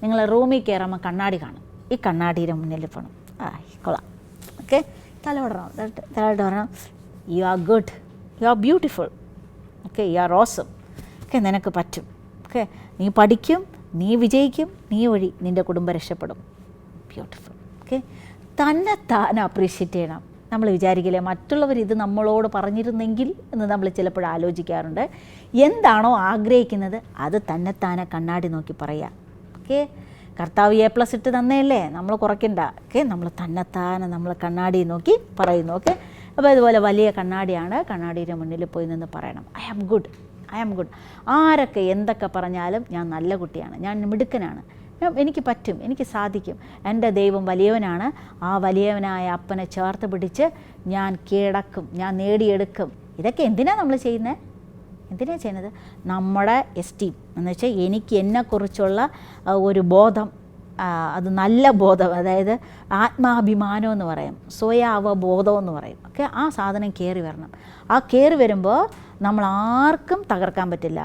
നിങ്ങൾ റൂമിൽ കയറുമ്പോൾ കണ്ണാടി കാണും. ഈ കണ്ണാടിയുടെ മുന്നിൽ പോകണം. കൊള്ളാം. ഓക്കെ, തലോടണം. തലോട്ട് പറയണം, you are good, you are beautiful, okay, you are awesome, okay, നിനക്ക് പറ്റും, ഓക്കെ, നീ പഠിക്കും, നീ വിജയിക്കും, നീ വഴി നിൻ്റെ കുടുംബം രക്ഷപ്പെടും, ബ്യൂട്ടിഫുൾ. ഓക്കെ, താൻ അപ്രീഷിയേറ്റ് ചെയ്യണം. നമ്മൾ വിചാരിക്കില്ലേ മറ്റുള്ളവർ ഇത് നമ്മളോട് പറഞ്ഞിരുന്നെങ്കിൽ എന്ന് നമ്മൾ ചിലപ്പോൾ ആലോചിക്കാറുണ്ട്. എന്താണോ ആഗ്രഹിക്കുന്നത് അത് തന്നെത്താനെ കണ്ണാടി നോക്കി പറയുക. ഓക്കെ, കർത്താവ് A+ ഇട്ട് തന്നെയല്ലേ, നമ്മൾ കുറയ്ക്കണ്ട. ഓക്കെ, നമ്മൾ തന്നെത്താനെ നമ്മൾ കണ്ണാടി നോക്കി പറയുന്നു. ഓക്കെ, അപ്പോൾ ഇതുപോലെ വലിയ കണ്ണാടിയാണ്. കണ്ണാടിയുടെ മുന്നിൽ പോയി നിന്ന് പറയണം, I am good, I am good. ആരൊക്കെ എന്തൊക്കെ പറഞ്ഞാലും ഞാൻ നല്ല കുട്ടിയാണ്, ഞാൻ മിടുക്കനാണ്, എനിക്ക് പറ്റും, എനിക്ക് സാധിക്കും, എൻ്റെ ദൈവം വലിയവനാണ്, ആ വലിയവനായ അപ്പനെ ചേർത്ത് പിടിച്ച് ഞാൻ കീഴടക്കും, ഞാൻ നേടിയെടുക്കും. ഇതൊക്കെ എന്തിനാണ് നമ്മൾ ചെയ്യുന്നത്? എന്തിനാണ് ചെയ്യുന്നത്? നമ്മുടെ എസ്റ്റീം എന്ന് വെച്ചാൽ എനിക്ക് എന്നെക്കുറിച്ചുള്ള ഒരു ബോധം, അത് നല്ല ബോധം, അതായത് ആത്മാഭിമാനം എന്ന് പറയും, സ്വയാവബോധം എന്ന് പറയും. ഓക്കെ, ആ സാധനം കയറി വരണം. ആ കയറി വരുമ്പോൾ നമ്മൾ ആർക്കും തകർക്കാൻ പറ്റില്ല.